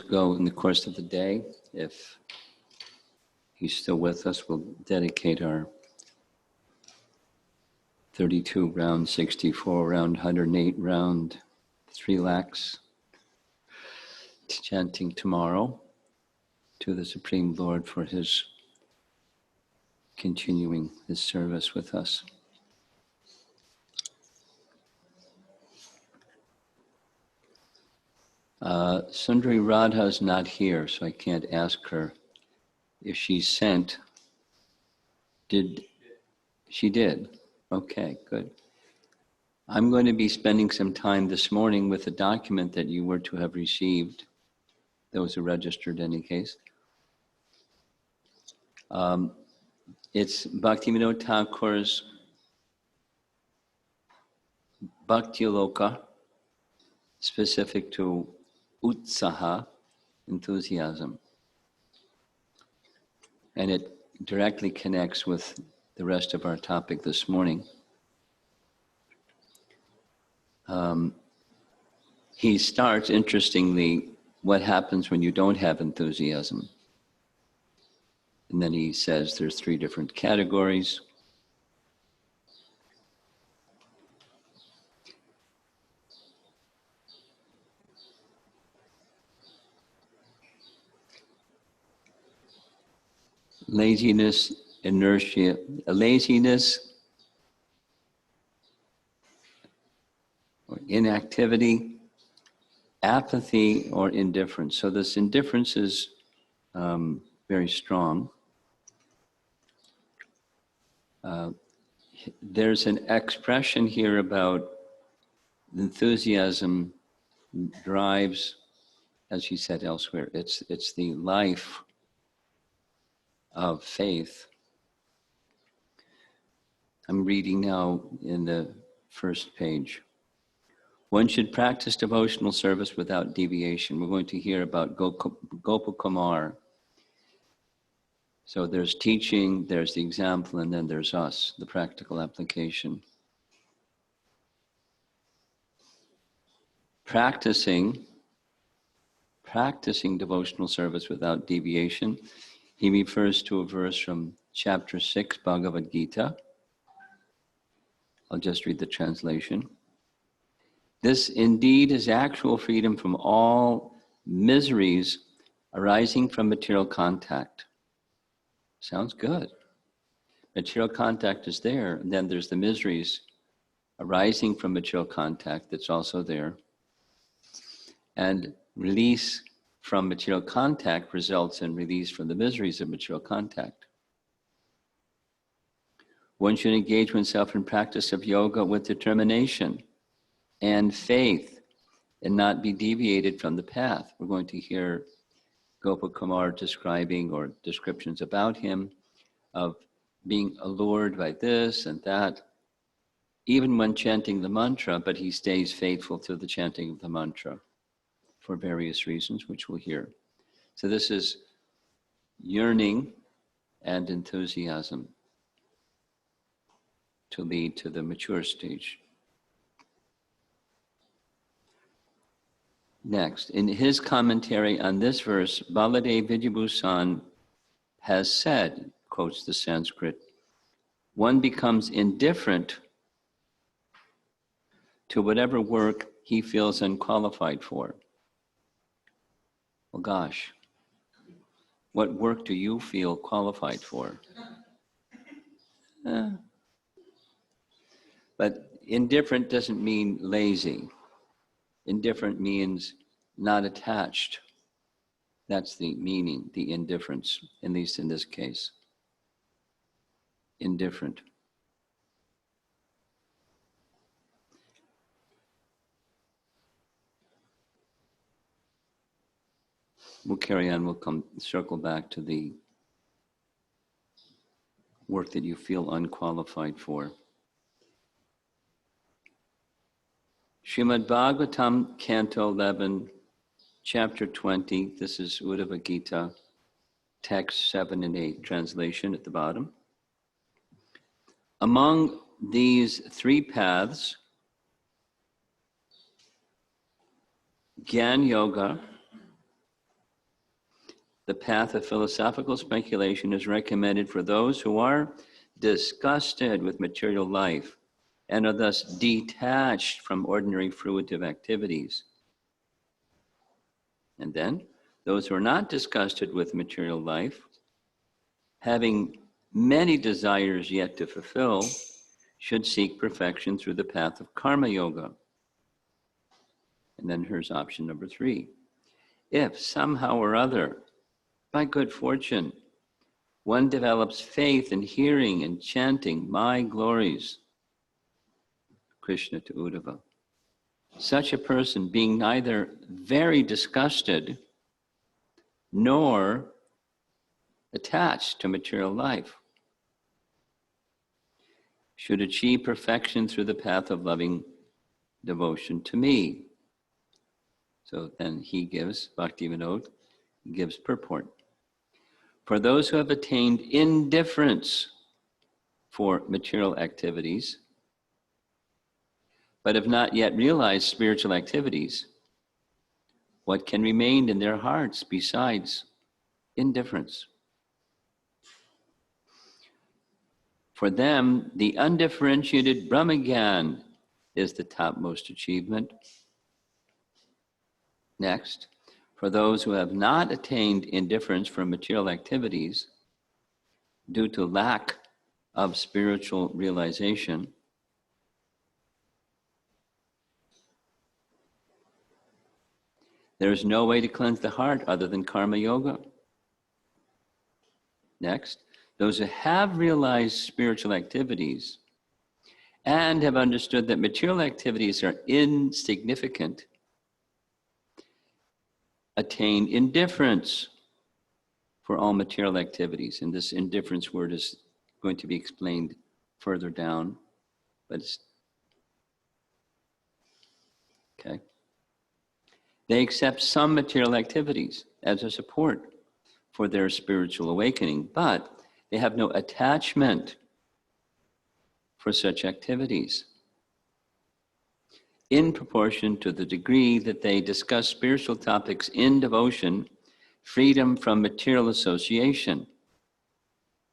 go in the course of the day. If he's still with us, we'll dedicate our 32 round, 64 round, 108 round, 3 lakhs chanting tomorrow to the Supreme Lord for his continuing his service with us. Sundari Radha is not here, so I can't ask her if she sent. She did? Okay, good. I'm going to be spending some time this morning with a document that you were to have received. Those who registered in any case. It's Bhaktivinoda Thakur's Bhakti Loka, specific to Utsaha, enthusiasm. And it directly connects with the rest of our topic this morning. He starts, interestingly, what happens when you don't have enthusiasm. And then he says there's 3 different categories. Laziness, inertia, laziness, or inactivity, apathy, or indifference. So this indifference is very strong. There's an expression here about enthusiasm drives, as he said elsewhere, it's the life of faith. I'm reading now in the first page. One should practice devotional service without deviation. We're going to hear about Gopakumar. So there's teaching, there's the example, and then there's us, the practical application. Practicing devotional service without deviation. He refers to a verse from chapter 6, Bhagavad Gita. I'll just read the translation. This indeed is actual freedom from all miseries arising from material contact. Sounds good. Material contact is there, and then there's the miseries arising from material contact that's also there. And release from material contact results in release from the miseries of material contact. One should engage oneself in practice of yoga with determination and faith and not be deviated from the path. We're going to hear Gopakumar describing or descriptions about him of being allured by this and that, even when chanting the mantra, but he stays faithful to the chanting of the mantra for various reasons, which we'll hear. So this is yearning and enthusiasm to lead to the mature stage. Next, in his commentary on this verse, Baladev Vidyabhusan has said, quotes the Sanskrit, one becomes indifferent to whatever work he feels unqualified for. Well, gosh, what work do you feel qualified for? But indifferent doesn't mean lazy. Indifferent means not attached. That's the meaning, the indifference, at least in this case. Indifferent. We'll carry on, we'll circle back to the work that you feel unqualified for. Srimad Bhagavatam, Canto 11, Chapter 20, this is Uddhava Gita, text 7 and 8, translation at the bottom. Among these 3 paths, Gyan Yoga, The path of philosophical speculation is recommended for those who are disgusted with material life and are thus detached from ordinary fruitive activities. And then, those who are not disgusted with material life, having many desires yet to fulfill, should seek perfection through the path of karma yoga. And then here's option number 3. If somehow or other, by good fortune, one develops faith in hearing and chanting my glories, Krishna to Uddhava, such a person, being neither very disgusted nor attached to material life, should achieve perfection through the path of loving devotion to me. So then he gives, Bhaktivinoda gives purport. For those who have attained indifference for material activities, but have not yet realized spiritual activities, what can remain in their hearts besides indifference? For them, the undifferentiated Brahmagyan is the topmost achievement. Next, for those who have not attained indifference from material activities due to lack of spiritual realization, there is no way to cleanse the heart other than karma yoga. Next, those who have realized spiritual activities and have understood that material activities are insignificant, attain indifference for all material activities. And this indifference word is going to be explained further down, but it's okay. They accept some material activities as a support for their spiritual awakening, but they have no attachment for such activities. In proportion to the degree that they discuss spiritual topics in devotion, freedom from material association.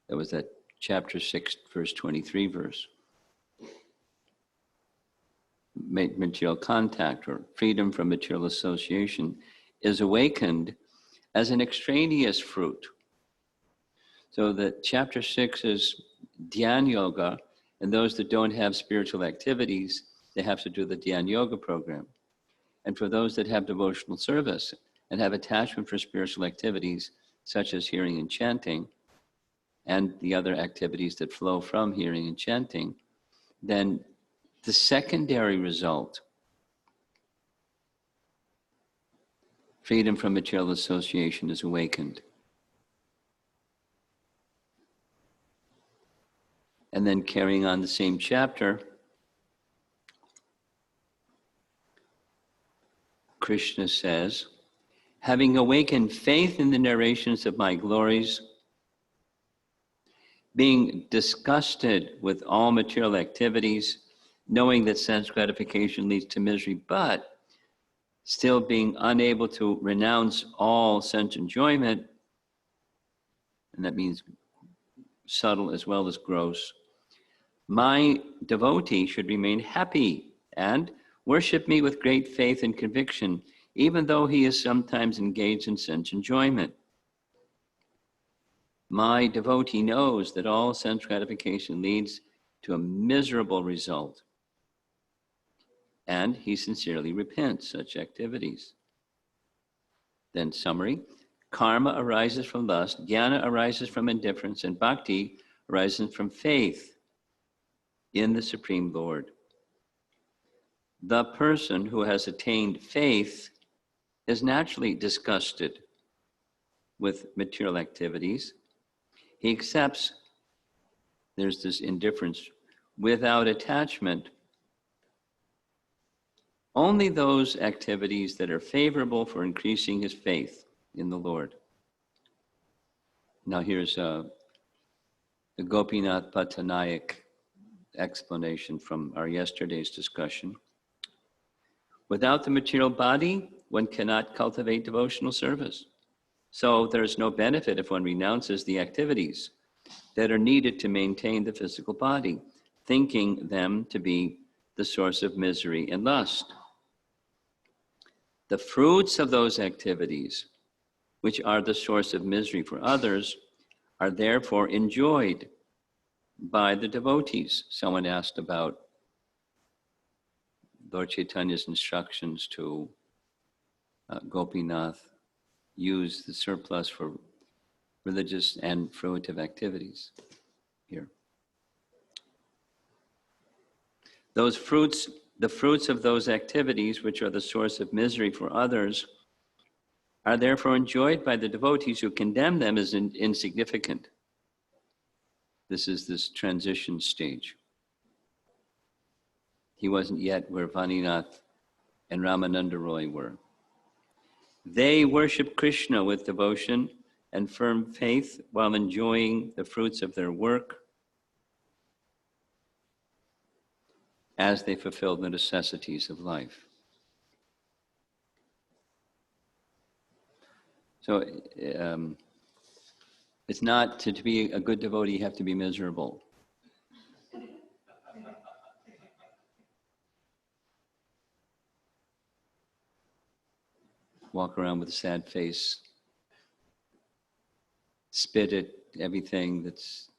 That was that chapter 6, verse 23 verse. Material contact or freedom from material association is awakened as an extraneous fruit. So that chapter 6 is Dhyan Yoga, and those that don't have spiritual activities, they have to do the Dhyan Yoga program. And for those that have devotional service and have attachment for spiritual activities, such as hearing and chanting, and the other activities that flow from hearing and chanting, then the secondary result, freedom from material association, is awakened. And then carrying on the same chapter, Krishna says, having awakened faith in the narrations of my glories, being disgusted with all material activities, knowing that sense gratification leads to misery, but still being unable to renounce all sense enjoyment, and that means subtle as well as gross, my devotee should remain happy and worship me with great faith and conviction, even though he is sometimes engaged in sense enjoyment. My devotee knows that all sense gratification leads to a miserable result, and he sincerely repents such activities. Then summary, karma arises from lust, jnana arises from indifference, and bhakti arises from faith in the Supreme Lord. The person who has attained faith is naturally disgusted with material activities. He accepts there's this indifference without attachment. Only those activities that are favorable for increasing his faith in the Lord. Now here's the Gopinath Patanayak explanation from our yesterday's discussion. Without the material body, one cannot cultivate devotional service. So there's no benefit if one renounces the activities that are needed to maintain the physical body, thinking them to be the source of misery and lust. The fruits of those activities, which are the source of misery for others, are therefore enjoyed by the devotees. Someone asked about Lord Chaitanya's instructions to Gopinath use the surplus for religious and fruitive activities here. Those fruits, the fruits of those activities, which are the source of misery for others, are therefore enjoyed by the devotees who condemn them as insignificant. This is this transition stage. He wasn't yet where Vaninath and Ramananda Roy were. They worship Krishna with devotion and firm faith while enjoying the fruits of their work as they fulfill the necessities of life. So it's not to be a good devotee, you have to be miserable. Walk around with a sad face, spit at everything that's,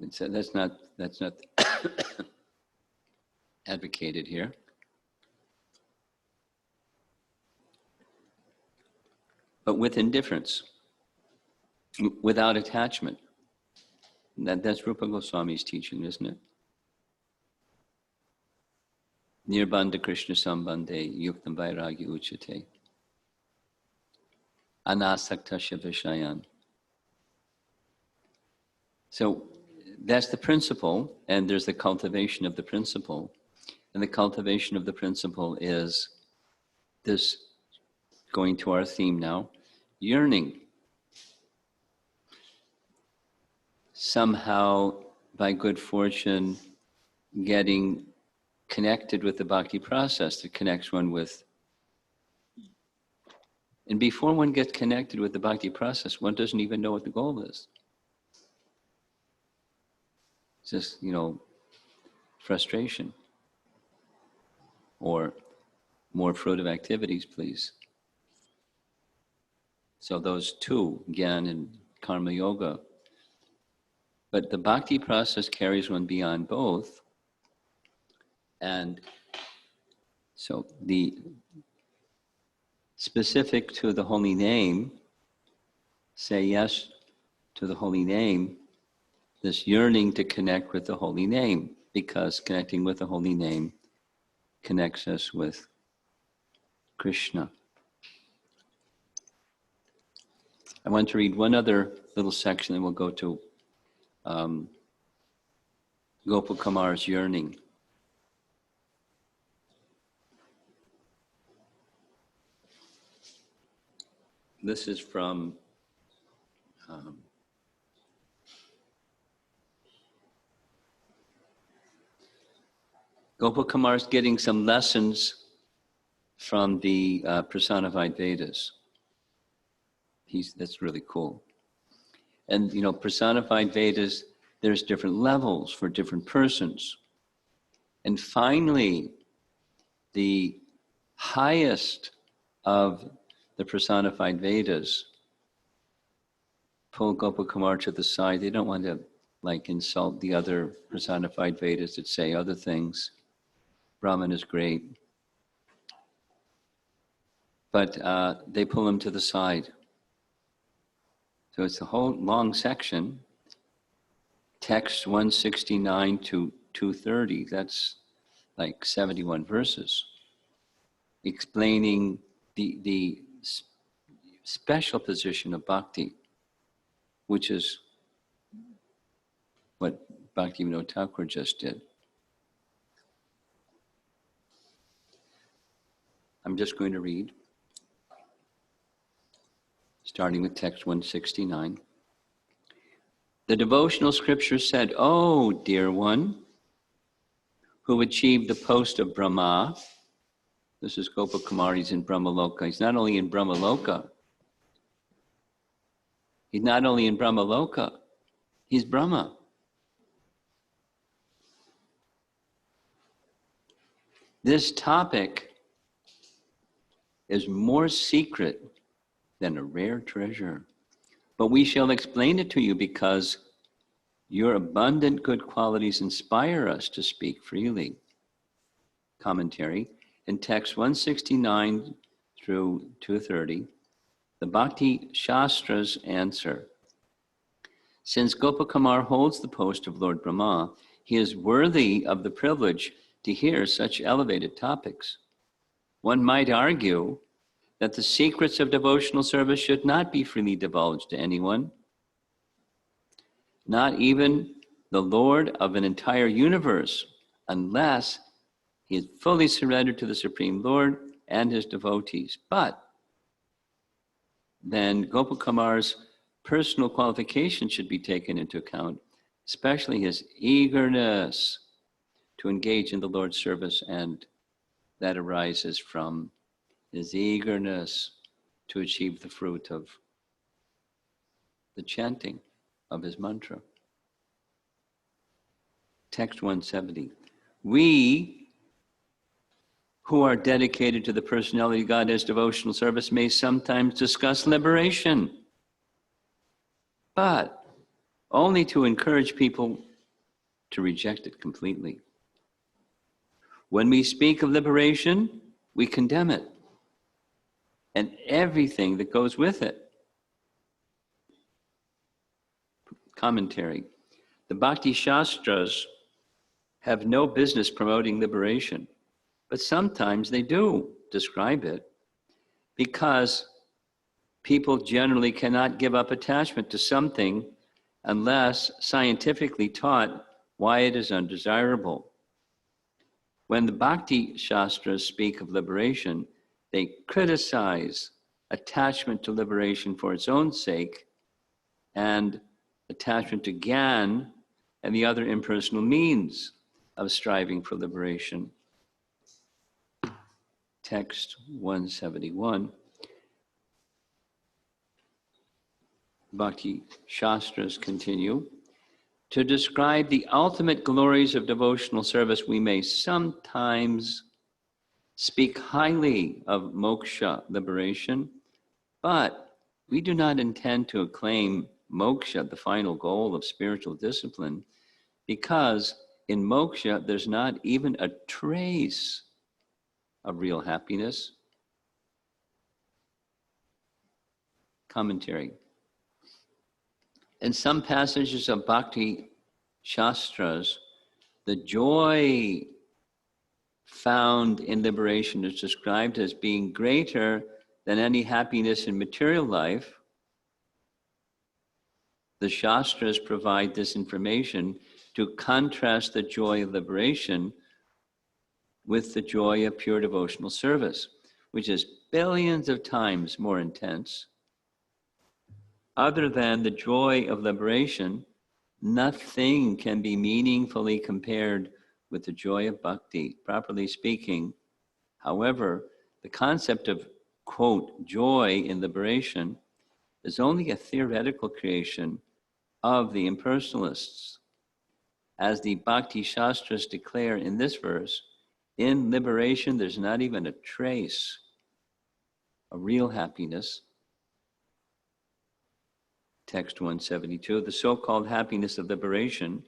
that's not advocated here. But with indifference, without attachment. That's Rupa Goswami's teaching, isn't it? Nirbandha Krishna Sambandhe Yuktam Vairagya Uchate Anasaktasya Vishayan. So that's the principle, and there's the cultivation of the principle. And the cultivation of the principle is this, going to our theme now, yearning. Somehow, by good fortune, getting connected with the bhakti process that connects one with. And before one gets connected with the bhakti process, one doesn't even know what the goal is. It's just, frustration. Or more fruitive activities, please. So those two, Gyan and Karma Yoga. But the bhakti process carries one beyond both. And so the specific to the holy name, say yes to the holy name, this yearning to connect with the holy name, because connecting with the holy name connects us with Krishna. I want to read one other little section, and we'll go to Gopal Kumar's yearning. This is from Gopal Kumar's getting some lessons from the personified Vedas. That's really cool. And personified Vedas, there's different levels for different persons. And finally, the highest of the personified Vedas pull Gopal Kumar to the side. They don't want to insult the other personified Vedas that say other things. Brahman is great. But they pull him to the side. So it's a whole long section, text 169 to 230, that's like 71 verses, explaining the special position of bhakti, which is what Bhaktivinoda Thakur just did. I'm just going to read, starting with text 169. The devotional scripture said, "Oh, dear one, who achieved the post of Brahma, This is Gopakumar. He's in Brahmaloka. He's not only in Brahmaloka. He's not only in Brahmaloka. He's Brahma. This topic is more secret than a rare treasure. But we shall explain it to you because your abundant good qualities inspire us to speak freely. Commentary. In text 169 through 230, the Bhakti Shastra's answer. Since Gopakumar holds the post of Lord Brahma, he is worthy of the privilege to hear such elevated topics. One might argue that the secrets of devotional service should not be freely divulged to anyone, not even the Lord of an entire universe, unless he is fully surrendered to the Supreme Lord and his devotees. But then Gopakumar's personal qualifications should be taken into account, especially his eagerness to engage in the Lord's service, and that arises from his eagerness to achieve the fruit of the chanting of his mantra. Text 170. We who are dedicated to the personality of God as devotional service may sometimes discuss liberation, but only to encourage people to reject it completely. When we speak of liberation, we condemn it and everything that goes with it. Commentary. The Bhakti Shastras have no business promoting liberation, but sometimes they do describe it, because people generally cannot give up attachment to something unless scientifically taught why it is undesirable. When the Bhakti Shastras speak of liberation, they criticize attachment to liberation for its own sake and attachment to Gyan and the other impersonal means of striving for liberation. Text 171. Bhakti Shastras continue. To describe the ultimate glories of devotional service, we may sometimes speak highly of moksha, liberation, but we do not intend to acclaim moksha, the final goal of spiritual discipline, because in moksha there's not even a trace of real happiness. Commentary. In some passages of Bhakti Shastras, the joy found in liberation is described as being greater than any happiness in material life. The Shastras provide this information to contrast the joy of liberation with the joy of pure devotional service, which is billions of times more intense. Other than the joy of liberation, nothing can be meaningfully compared with the joy of bhakti. Properly speaking, however, the concept of, quote, joy in liberation is only a theoretical creation of the impersonalists. As the Bhakti Shastras declare in this verse, in liberation there's not even a trace of real happiness. Text 172, the so-called happiness of liberation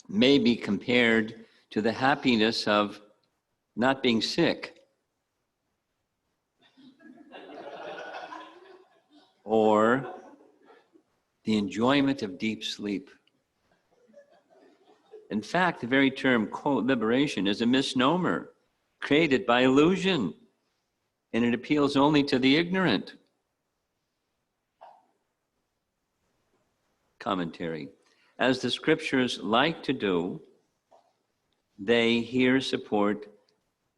may be compared to the happiness of not being sick, or the enjoyment of deep sleep. In fact, the very term, quote, liberation is a misnomer created by illusion, and it appeals only to the ignorant. Commentary. As the scriptures like to do, they here support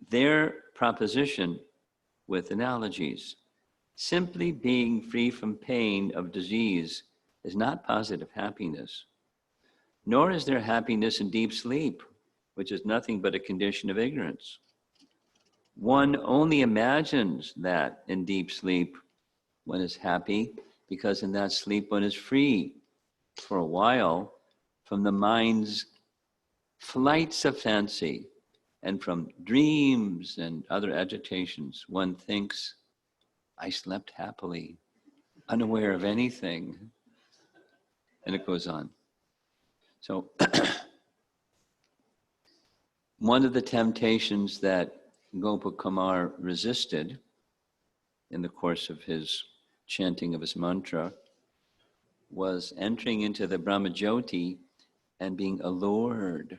their proposition with analogies. Simply being free from pain of disease is not positive happiness. nor is there happiness in deep sleep, which is nothing but a condition of ignorance. One only imagines that in deep sleep one is happy, because in that sleep one is free for a while from the mind's flights of fancy and from dreams and other agitations. One thinks, I slept happily, unaware of anything. And it goes on. So one of the temptations that Gopakumar resisted in the course of his chanting of his mantra was entering into the Brahmajyoti and being allured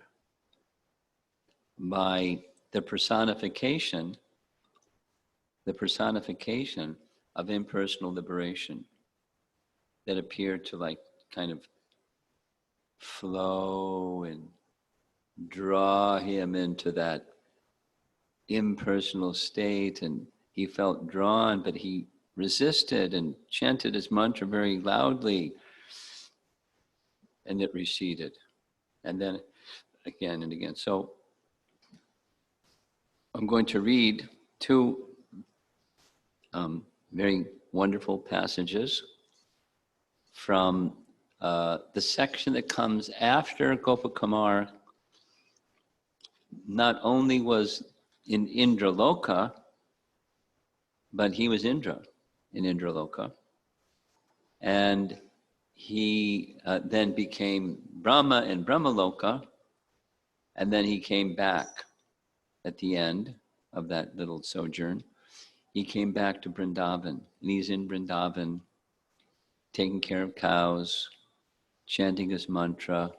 by the personification of impersonal liberation that appeared to like kind of flow and draw him into that impersonal state, and he felt drawn, but he resisted and chanted his mantra very loudly, and it receded, and then again and again. So I'm going to read two very wonderful passages from the section that comes after Gopakumar not only was in Indraloka, but he was Indra in Indraloka. And he then became Brahma in Brahmaloka, and then he came back at the end of that little sojourn. He came back to Vrindavan, and he's in Vrindavan, taking care of cows, chanting his mantra,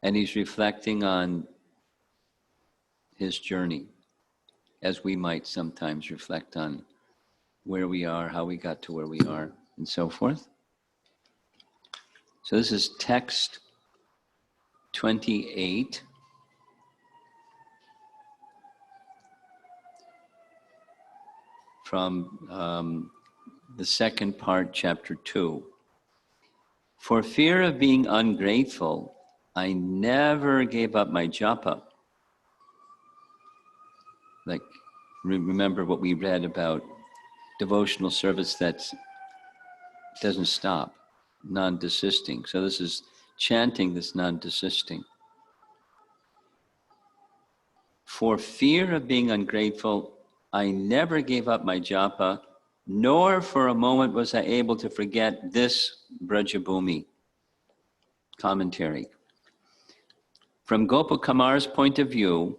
and he's reflecting on his journey, as we might sometimes reflect on where we are, how we got to where we are, and so forth. So this is text 28. From the second part, chapter 2. For fear of being ungrateful, I never gave up my japa. Like, remember what we read about devotional service that doesn't stop, non-desisting. So this is chanting this non-desisting. For fear of being ungrateful, I never gave up my japa, nor for a moment was I able to forget this Brajabhumi. Commentary. From Gopakumar's point of view,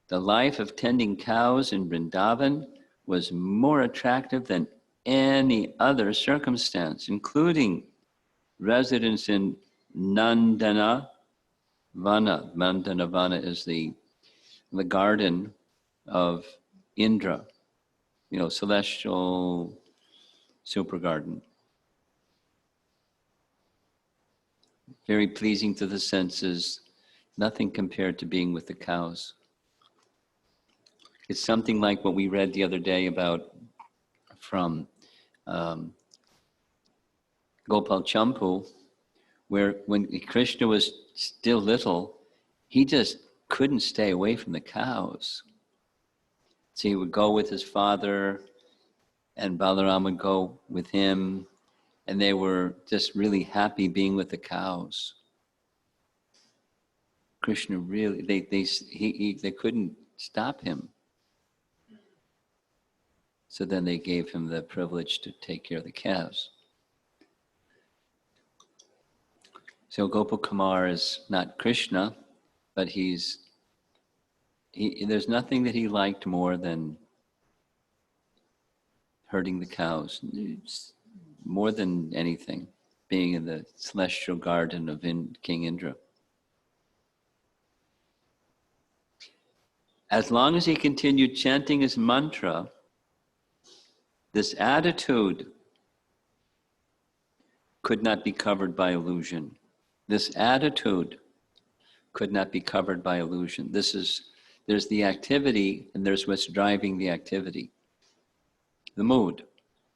the life of tending cows in Vrindavan was more attractive than any other circumstance, including residence in Nandana Vana. Nandana Vana is the garden of Indra, celestial super garden. Very pleasing to the senses, nothing compared to being with the cows. It's something like what we read the other day about from Gopal Champu, where when Krishna was still little, he just couldn't stay away from the cows. So he would go with his father, and Balaram would go with him, and they were just really happy being with the cows. Krishna really, they couldn't stop him. So then they gave him the privilege to take care of the calves. So Gopakumar is not Krishna, but there's nothing that he liked more than herding the cows. It's more than anything, being in the celestial garden of King Indra. As long as he continued chanting his mantra, this attitude could not be covered by illusion. This attitude could not be covered by illusion. There's the activity, and there's what's driving the activity. The mood,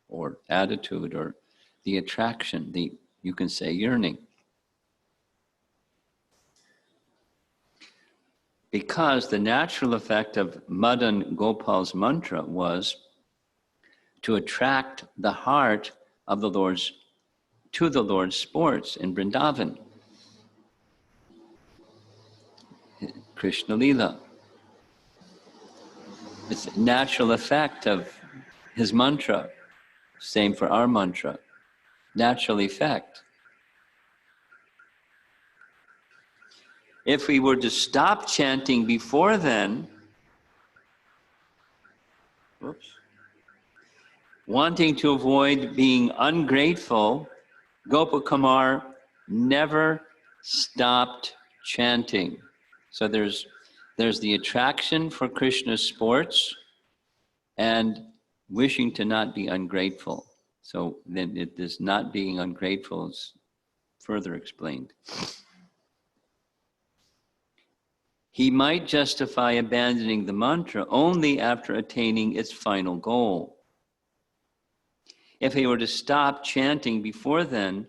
or attitude, or the attraction, you can say yearning. because the natural effect of Madan Gopal's mantra was to attract the heart of the Lord's to the Lord's sports in Vrindavan, Krishna Lila. It's a natural effect of his mantra. Same for our mantra. Natural effect. If we were to stop chanting before then, wanting to avoid being ungrateful, Gopakumar never stopped chanting. So there's the attraction for Krishna's sports and wishing to not be ungrateful. So then this not being ungrateful is further explained. He might justify abandoning the mantra only after attaining its final goal. If he were to stop chanting before then,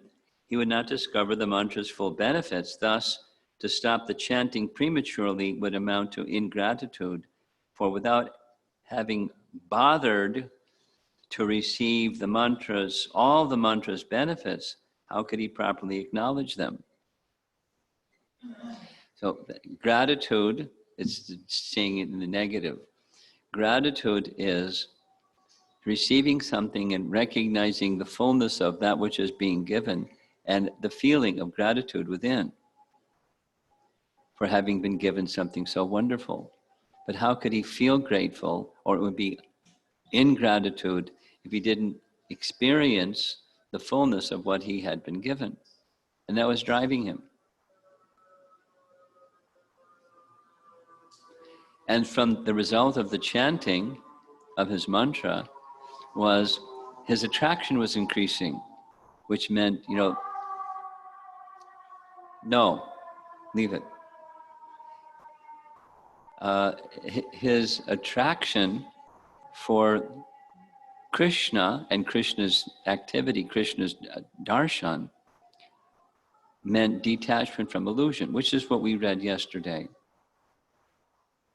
he would not discover the mantra's full benefits. Thus, to stop the chanting prematurely would amount to ingratitude, for without having bothered to receive all the mantra's benefits, how could he properly acknowledge them? So gratitude, it's saying it in the negative. Gratitude is receiving something and recognizing the fullness of that which is being given and the feeling of gratitude within for having been given something so wonderful. But how could he feel grateful, or it would be ingratitude, if he didn't experience the fullness of what he had been given? And that was driving him. And from the result of the chanting of his mantra was his attraction was increasing, which meant, no, leave it. His attraction for Krishna and Krishna's activity, Krishna's darshan, meant detachment from illusion, which is what we read yesterday.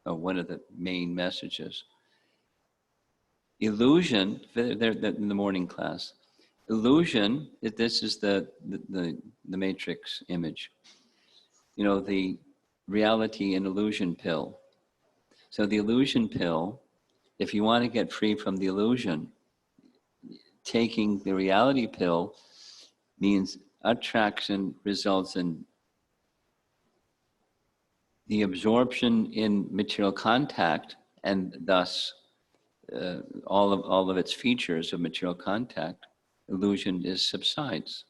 One of the main messages. Illusion, in the morning class. Illusion, this is the matrix image. The reality and illusion pill. So the illusion pill, if you want to get free from the illusion, taking the reality pill means attraction results in the absorption in material contact, and thus all of its features of material contact, illusion subsides.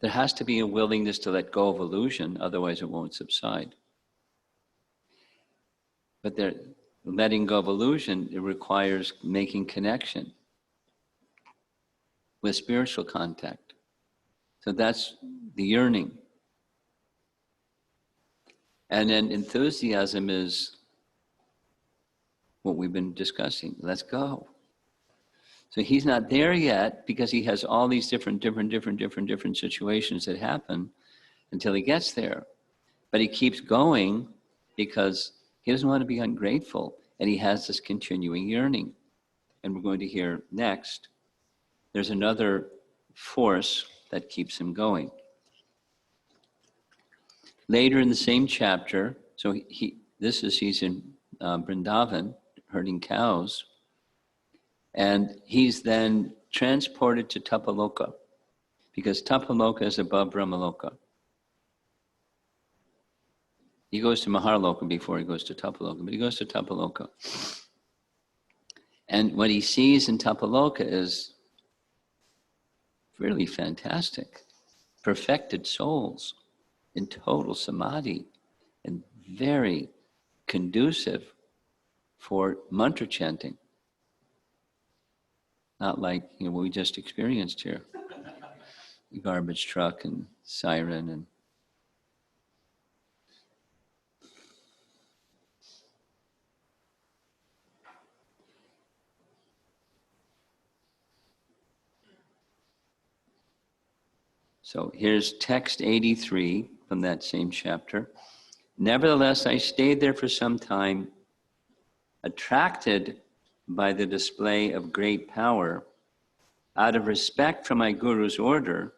There has to be a willingness to let go of illusion, otherwise it won't subside. But letting go of illusion, it requires making connection with spiritual contact. So that's the yearning. And then enthusiasm is what we've been discussing. Let's go. So he's not there yet because he has all these different situations that happen until he gets there. But he keeps going because he doesn't want to be ungrateful, and he has this continuing yearning. And we're going to hear next, there's another force that keeps him going. Later in the same chapter, so he's in Vrindavan herding cows, and he's then transported to Tapaloka, because Tapaloka is above Brahmaloka. He goes to Maharloka before he goes to Tapaloka, but he goes to Tapaloka. And what he sees in Tapaloka is really fantastic. Perfected souls in total samadhi and very conducive for mantra chanting. Not like what we just experienced here. The garbage truck and siren and so here's text 83 from that same chapter. Nevertheless, I stayed there for some time, attracted by the display of great power, out of respect for my Guru's order,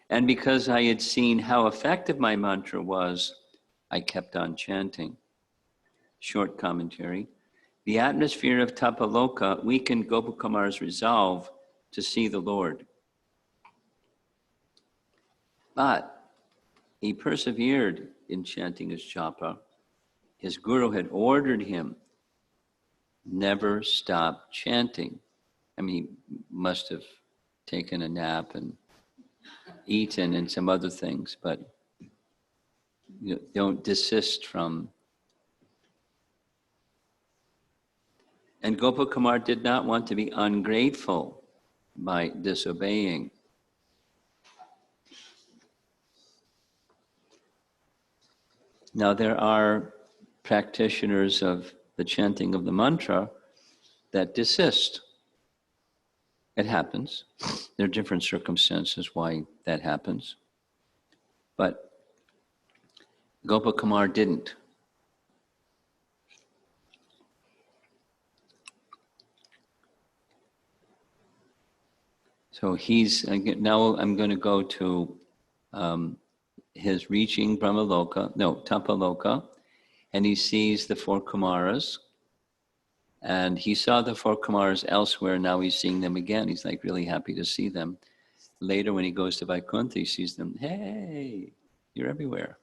and because I had seen how effective my mantra was, I kept on chanting. Short commentary. The atmosphere of Tapaloka weakened Gopakumar's resolve to see the Lord. But he persevered in chanting his japa. His Guru had ordered him, never stop chanting. I mean, he must have taken a nap and eaten and some other things, but you don't desist from. And Gopakumar did not want to be ungrateful by disobeying. Now there are practitioners of the chanting of the mantra that desist. It happens. There are different circumstances why that happens. But Gopakumar didn't. So now I'm going to go to his reaching Tapaloka, and he sees the four Kumaras. And he saw the four Kumaras elsewhere, now he's seeing them again. He's like really happy to see them. Later when he goes to Vaikuntha, he sees them, hey, you're everywhere.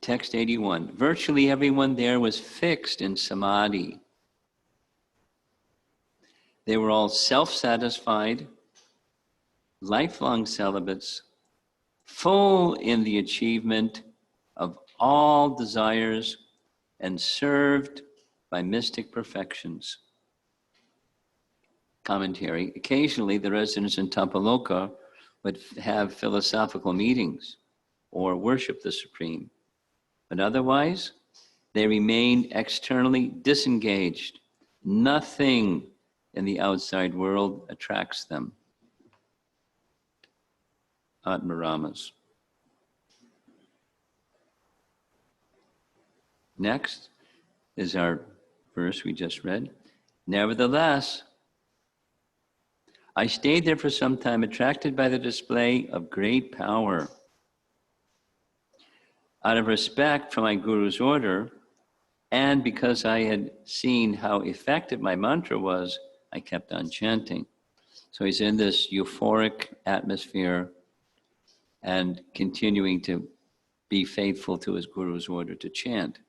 Text 81, virtually everyone there was fixed in samadhi. They were all self-satisfied, lifelong celibates, full in the achievement of all desires and served by mystic perfections. Commentary, occasionally the residents in Tapaloka would have philosophical meetings or worship the Supreme, but otherwise they remained externally disengaged. Nothing in the outside world attracts them. Atmaramas. Next is our verse we just read. Nevertheless, I stayed there for some time, attracted by the display of great power. Out of respect for my Guru's order, and because I had seen how effective my mantra was, I kept on chanting. So he's in this euphoric atmosphere and continuing to be faithful to his Guru's order to chant.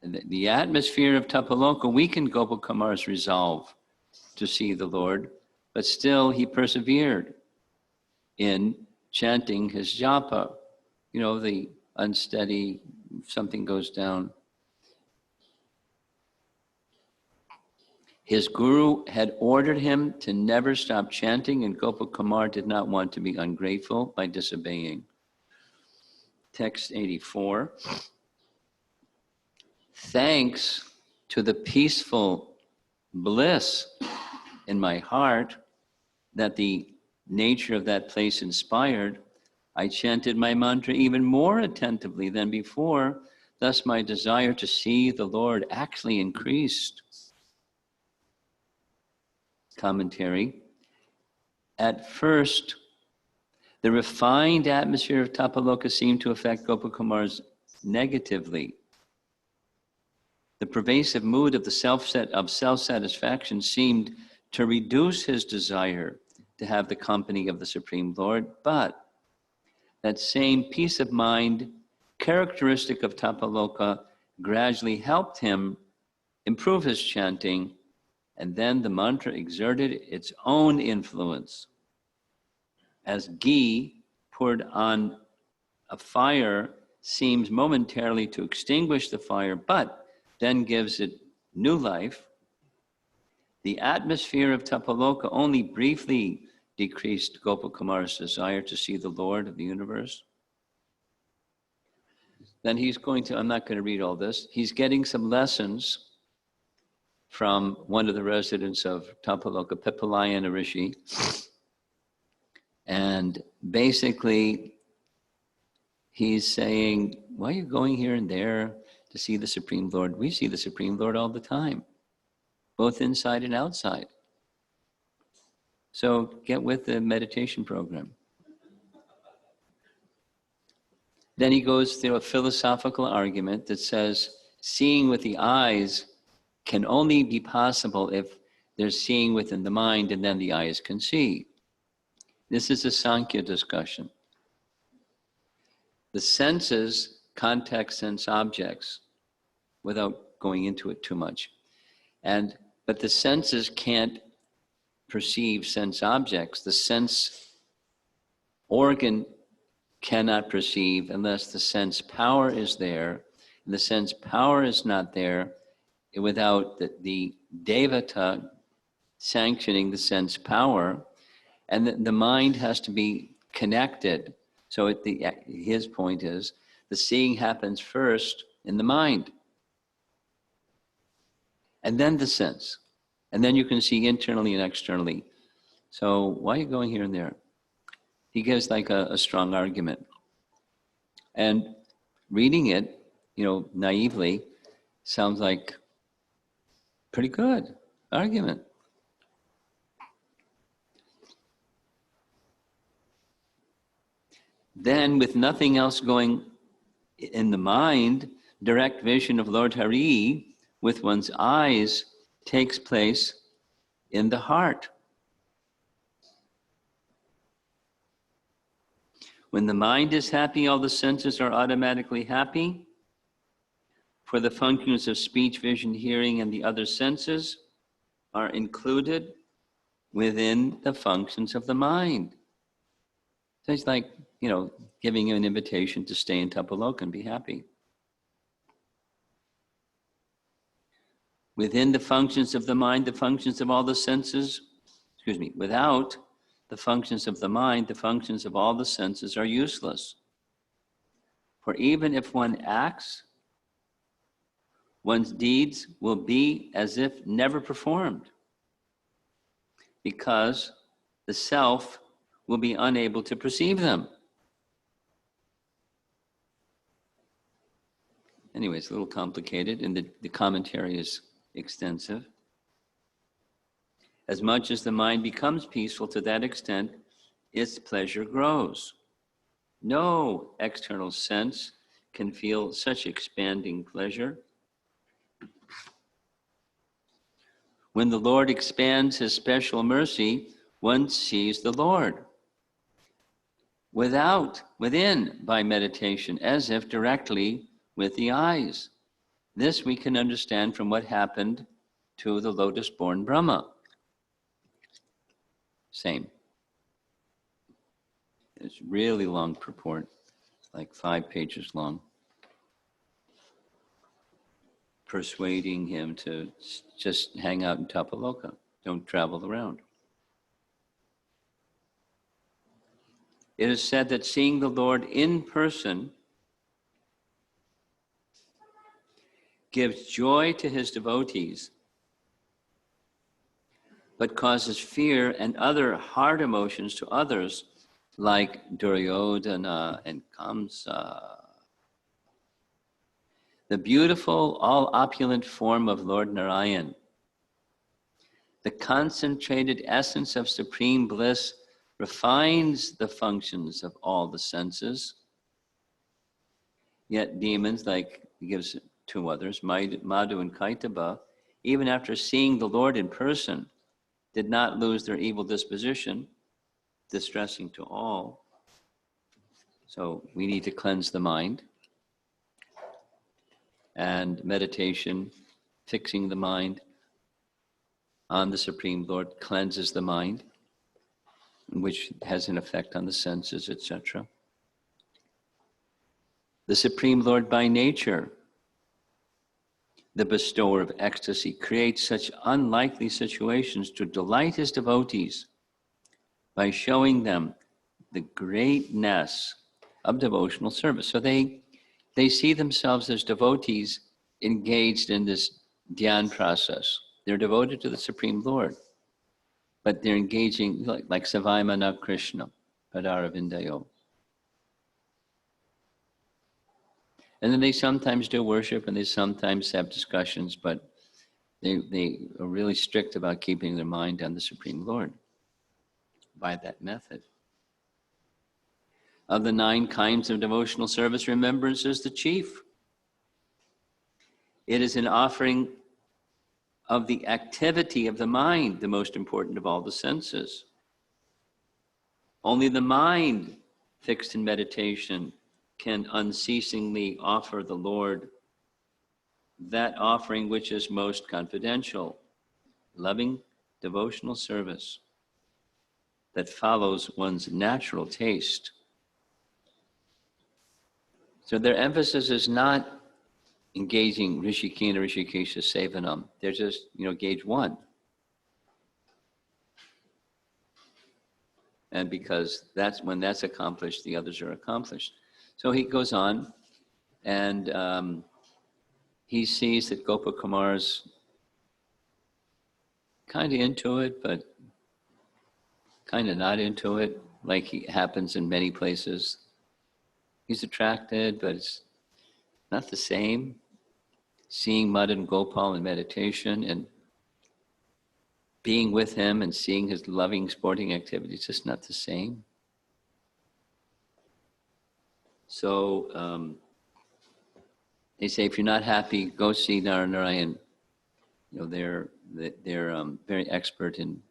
And the atmosphere of Tapaloka weakened Gopakumar's resolve to see the Lord, but still he persevered in chanting his japa. You know, the unsteady, something goes down. His Guru had ordered him to never stop chanting, and Gopakumar did not want to be ungrateful by disobeying. Text 84. Thanks to the peaceful bliss in my heart that the nature of that place inspired, I chanted my mantra even more attentively than before. Thus my desire to see the Lord actually increased. Commentary. At first, the refined atmosphere of Tapaloka seemed to affect Gopakumar's negatively. The pervasive mood of self-satisfaction seemed to reduce his desire to have the company of the Supreme Lord, but that same peace of mind, characteristic of Tapaloka, gradually helped him improve his chanting, and then the mantra exerted its own influence. As ghee poured on a fire seems momentarily to extinguish the fire, but then gives it new life, the atmosphere of Tapaloka only briefly decreased Gopakumar's desire to see the Lord of the universe. Then he's going to, I'm not going to read all this, he's getting some lessons from one of the residents of Tapaloka, Pipalayana Rishi. And basically, he's saying, why are you going here and there to see the Supreme Lord? We see the Supreme Lord all the time, both inside and outside. So get with the meditation program. Then he goes through a philosophical argument that says seeing with the eyes can only be possible if there's seeing within the mind and then the eyes can see. This is a Sankhya discussion. The senses contact sense objects without going into it too much. But the senses can't perceive sense objects. The sense organ cannot perceive unless the sense power is there. And the sense power is not there without the devata sanctioning the sense power. And the mind has to be connected. So his point is, the seeing happens first in the mind. And then the sense. And then you can see internally and externally. So why are you going here and there? He gives like a strong argument. And reading it, naively, sounds like pretty good argument. Then, with nothing else going in the mind, direct vision of Lord Hari with one's eyes takes place in the heart. When the mind is happy, all the senses are automatically happy. For the functions of speech, vision, hearing, and the other senses are included within the functions of the mind. So it's like, giving you an invitation to stay in Tapaloka and be happy. Within the functions of the mind, the functions of all the senses, without the functions of the mind, the functions of all the senses are useless. For even if one acts, one's deeds will be as if never performed, because the self will be unable to perceive them. Anyway, it's a little complicated, and the commentary is extensive. As much as the mind becomes peaceful, to that extent, its pleasure grows. No external sense can feel such expanding pleasure. When the Lord expands his special mercy, one sees the Lord. Within, by meditation, as if directly with the eyes. This we can understand from what happened to the lotus-born Brahma. Same. It's really long purport, like 5 pages long, persuading him to just hang out in Tapaloka, don't travel around. It is said that seeing the Lord in person gives joy to his devotees, but causes fear and other hard emotions to others, like Duryodhana and Kamsa. The beautiful, all opulent form of Lord Narayan, the concentrated essence of supreme bliss, refines the functions of all the senses. Yet demons, like he gives 2 others, Madhu and Kaitaba, even after seeing the Lord in person, did not lose their evil disposition, distressing to all. So we need to cleanse the mind. And meditation, fixing the mind on the Supreme Lord, cleanses the mind, which has an effect on the senses, etc. The Supreme Lord by nature, the bestower of ecstasy, creates such unlikely situations to delight his devotees by showing them the greatness of devotional service. So they see themselves as devotees engaged in this dhyan process. They're devoted to the Supreme Lord, but they're engaging like Savaimana Krishna, Padaravindayo. And then they sometimes do worship and they sometimes have discussions, but they are really strict about keeping their mind on the Supreme Lord by that method. Of the 9 kinds of devotional service, remembrance is the chief. It is an offering of the activity of the mind, the most important of all the senses. Only the mind, fixed in meditation, can unceasingly offer the Lord that offering which is most confidential, loving devotional service that follows one's natural taste. So their emphasis is not engaging Rishikena, Rishikesha, Sevanam. They're just, gauge 1. And because when that's accomplished, the others are accomplished. So he goes on, and he sees that Gopakumar's kind of into it, but kind of not into it, like he happens in many places. He's attracted, but it's not the same. Seeing Madan Gopal in meditation and being with him and seeing his loving sporting activities, it's just not the same. So they say, if you're not happy, go see Narayana. They're very expert in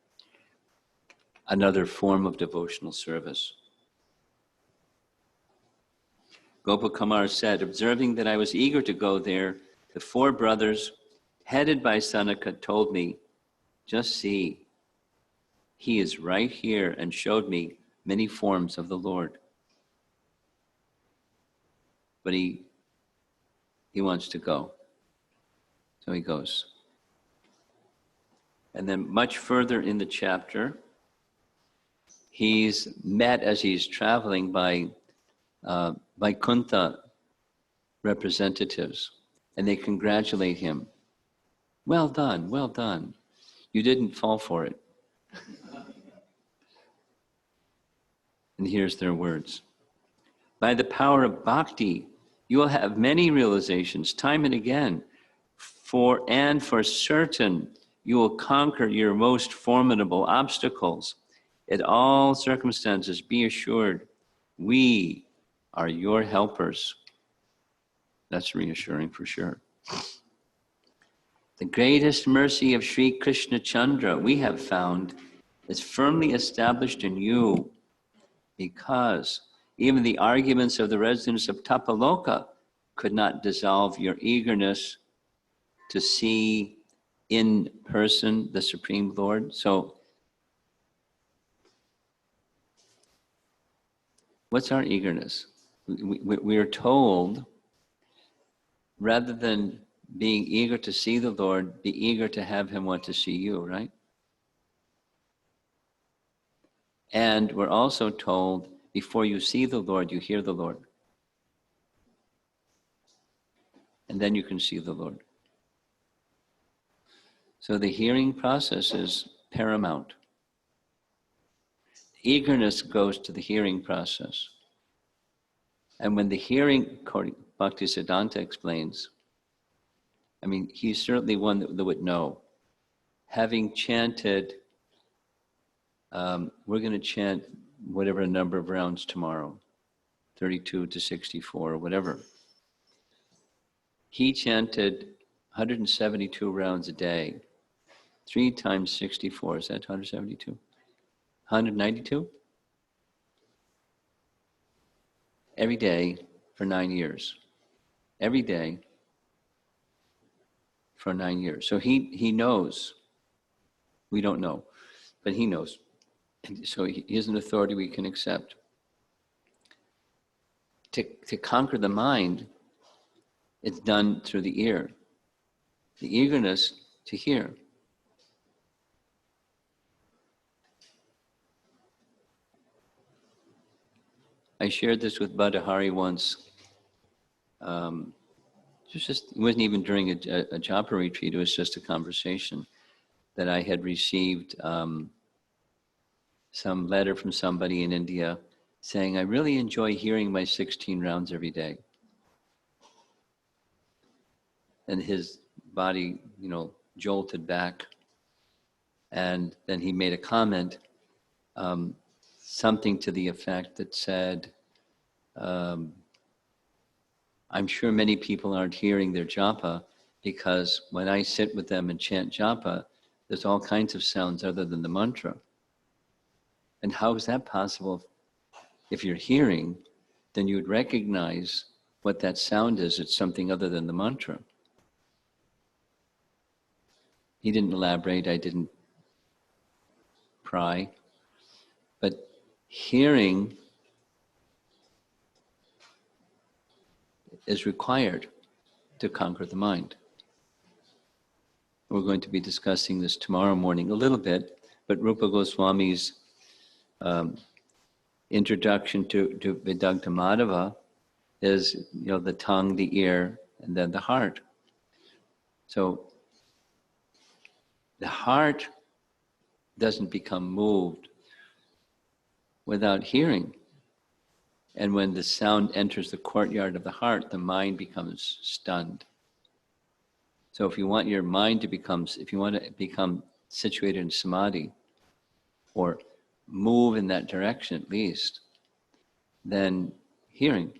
another form of devotional service. Gopakumar said, observing that I was eager to go there, the 4 brothers, headed by Sanaka, told me, just see, he is right here, and showed me many forms of the Lord. But he wants to go. So he goes. And then much further in the chapter, he's met as he's traveling by Vaikuntha representatives, and they congratulate him. Well done, well done. You didn't fall for it. And here's their words. By the power of bhakti, you will have many realizations, time and again. For certain, you will conquer your most formidable obstacles. At all circumstances, be assured, we are your helpers. That's reassuring for sure. The greatest mercy of Sri Krishna Chandra, we have found, is firmly established in you, because even the arguments of the residents of Tapaloka could not dissolve your eagerness to see in person the Supreme Lord. So, what's our eagerness? We are told, rather than being eager to see the Lord, be eager to have him want to see you, right? And we're also told, before you see the Lord, you hear the Lord. And then you can see the Lord. So the hearing process is paramount. Eagerness goes to the hearing process. And when the hearing, Bhaktisiddhanta explains, he's certainly one that would know. Having chanted, we're going to chant whatever number of rounds tomorrow, 32 to 64 or whatever. He chanted 172 rounds a day. 3 times 64, is that 172? 192? Every day for 9 years. Every day for 9 years. So he knows. We don't know, but he knows. And so he is an authority we can accept. To conquer the mind, it's done through the ear. The eagerness to hear. I shared this with Badahari once. It wasn't even during a japa retreat, it was just a conversation. that I had received some letter from somebody in India saying, I really enjoy hearing my 16 rounds every day. And his body, jolted back. And then he made a comment, something to the effect that said, I'm sure many people aren't hearing their japa because when I sit with them and chant japa, there's all kinds of sounds other than the mantra. And how is that possible? If you're hearing, then you would recognize what that sound is. It's something other than the mantra. He didn't elaborate. I didn't pry. But hearing is required to conquer the mind. We're going to be discussing this tomorrow morning a little bit, but Rupa Goswami's introduction to Vedanta Madhava is, the tongue, the ear, and then the heart. So the heart doesn't become moved without hearing. And when the sound enters the courtyard of the heart, the mind becomes stunned. So if you want your mind to become situated in samadhi, or move in that direction at least, then hearing.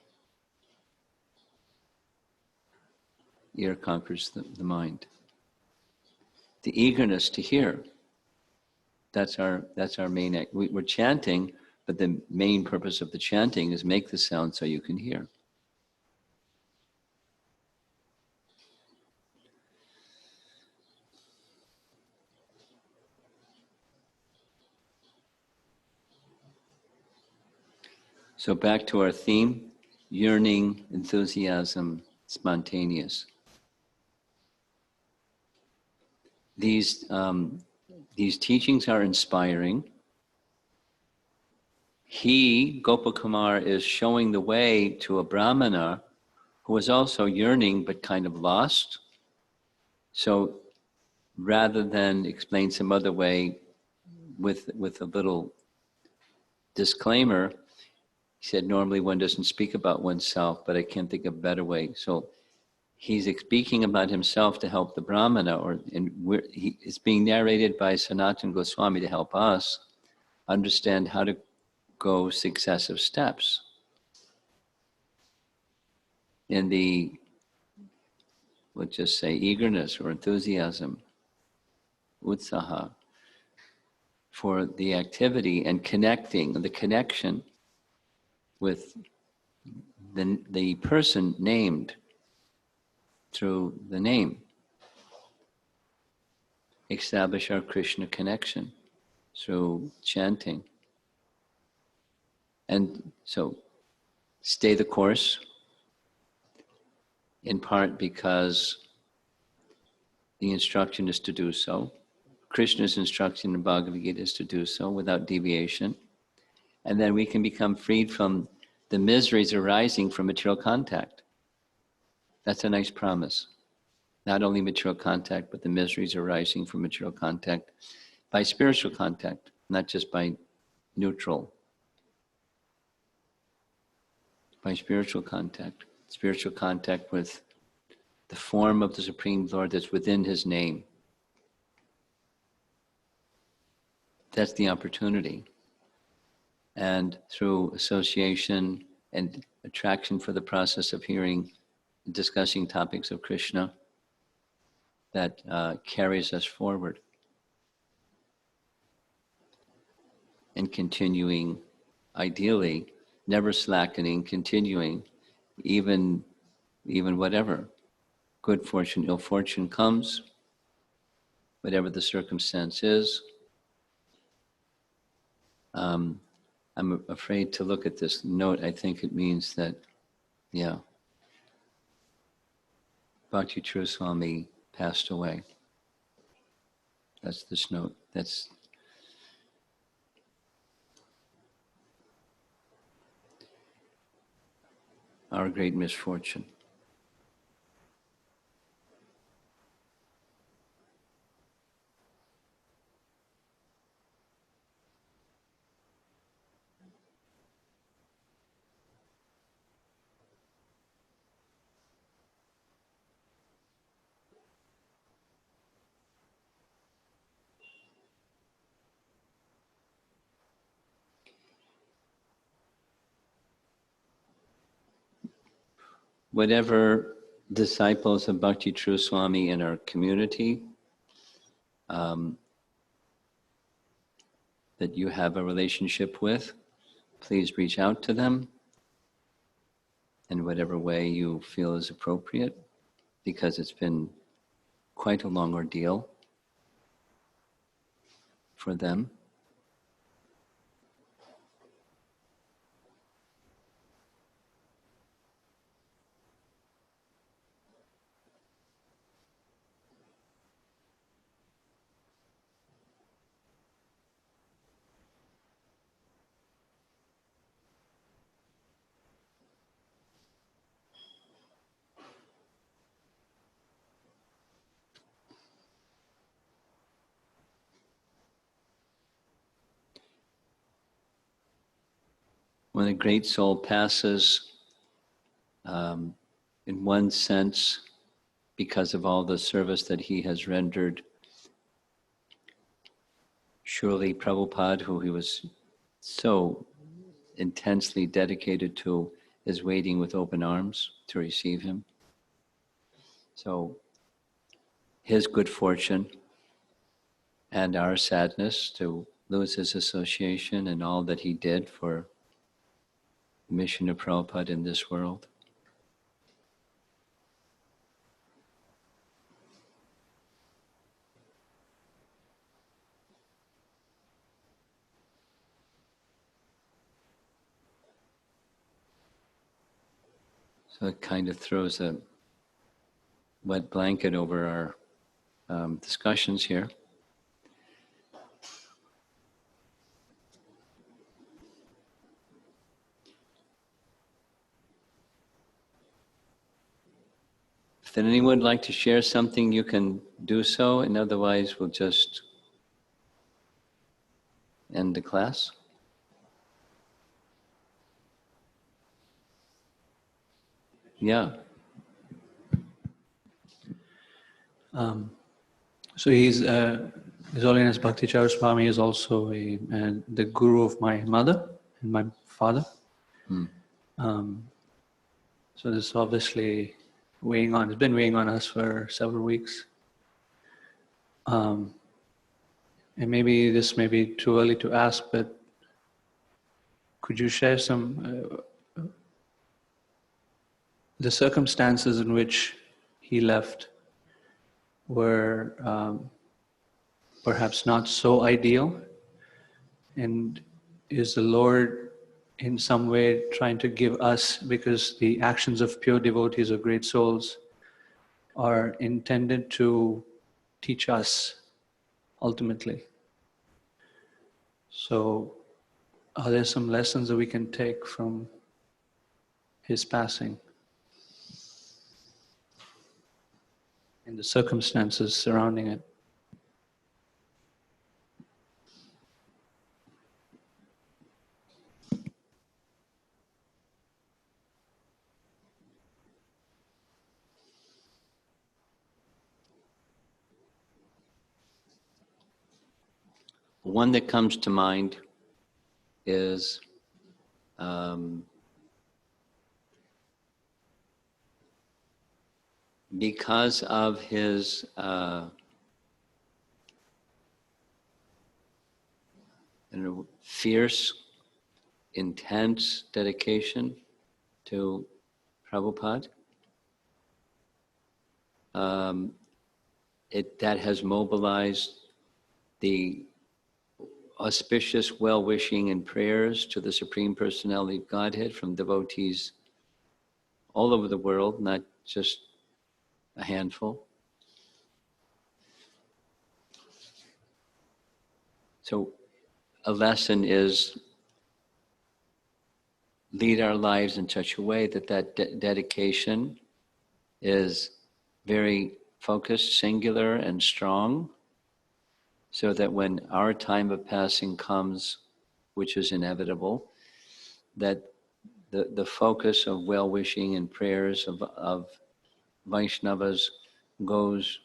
Ear conquers the mind. The eagerness to hear. That's our main. We're chanting, but the main purpose of the chanting is make the sound so you can hear. So back to our theme: yearning, enthusiasm, spontaneous. These teachings are inspiring. He, Gopakumar, is showing the way to a brahmana who is also yearning but kind of lost. So rather than explain some other way with a little disclaimer, he said normally one doesn't speak about oneself, but I can't think of a better way. So he's speaking about himself to help the brahmana, it's being narrated by Sanatana Goswami to help us understand how to go successive steps in the, let's just say, eagerness or enthusiasm, utsaha, for the activity and the connection with the person named through the name. Establish our Krishna connection through chanting. And so stay the course, in part because the instruction is to do so. Krishna's instruction in Bhagavad Gita is to do so without deviation. And then we can become freed from the miseries arising from material contact. That's a nice promise. Not only material contact, but the miseries arising from material contact by spiritual contact, not just by neutral. By spiritual contact with the form of the Supreme Lord that's within His name. That's the opportunity. And through association and attraction for the process of hearing, discussing topics of Krishna, that carries us forward. And continuing, ideally, never slackening, continuing, even whatever good fortune, ill fortune comes, whatever the circumstance is. I'm afraid to look at this note. I think it means that, Bhakti True Swami passed away. That's this note. That's our great misfortune. whatever disciples of Bhakti True Swami in our community that you have a relationship with, please reach out to them in whatever way you feel is appropriate, because it's been quite a long ordeal for them. When a great soul passes, in one sense, because of all the service that he has rendered, surely Prabhupada, who he was so intensely dedicated to, is waiting with open arms to receive him. So his good fortune and our sadness to lose his association and all that he did for the mission of Prabhupada in this world. So it kind of throws a wet blanket over our discussions here. If anyone would like to share something, you can do so, and otherwise we'll just end the class. Yeah. So His Holiness Bhakti Char Swami is also the guru of my mother and my father. So this is obviously weighing on. It's been weighing on us for several weeks. And maybe this may be too early to ask, but could you share some the circumstances in which he left were perhaps not so ideal, and is the Lord in some way trying to give us, because the actions of pure devotees or great souls are intended to teach us ultimately. So are there some lessons that we can take from his passing and the circumstances surrounding it? One that comes to mind is because of his fierce, intense dedication to Prabhupada, that has mobilized the auspicious well-wishing and prayers to the Supreme Personality of Godhead from devotees all over the world, not just a handful. So a lesson is lead our lives in such a way that dedication is very focused, singular, and strong, so that when our time of passing comes, which is inevitable, that the focus of well-wishing and prayers of Vaishnavas goes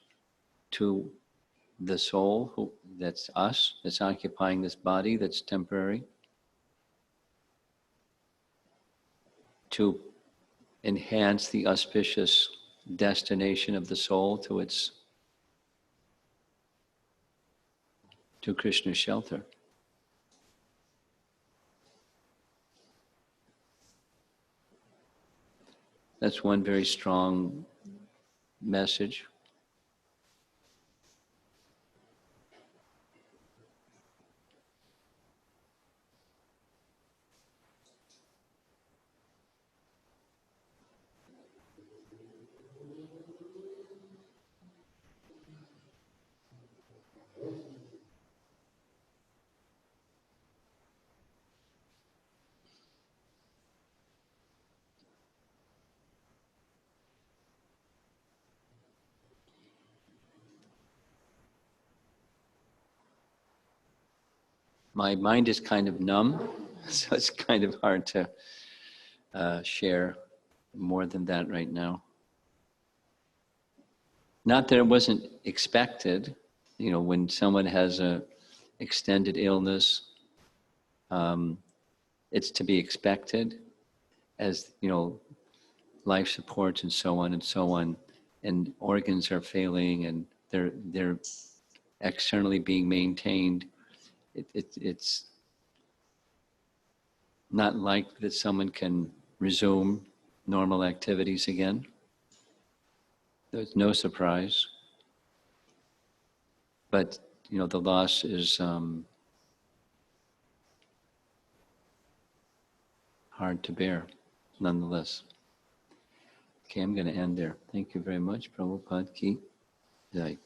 to the soul, that's us, that's occupying this body that's temporary, to enhance the auspicious destination of the soul to Krishna's shelter. That's one very strong message. My mind is kind of numb, so it's kind of hard to share more than that right now. Not that it wasn't expected, when someone has a extended illness, it's to be expected as, life supports and so on, and organs are failing and they're externally being maintained. It's not likely that someone can resume normal activities again. There's no surprise. But, the loss is hard to bear, nonetheless. Okay, I'm going to end there. Thank you very much. Prabhupada Ki Jai.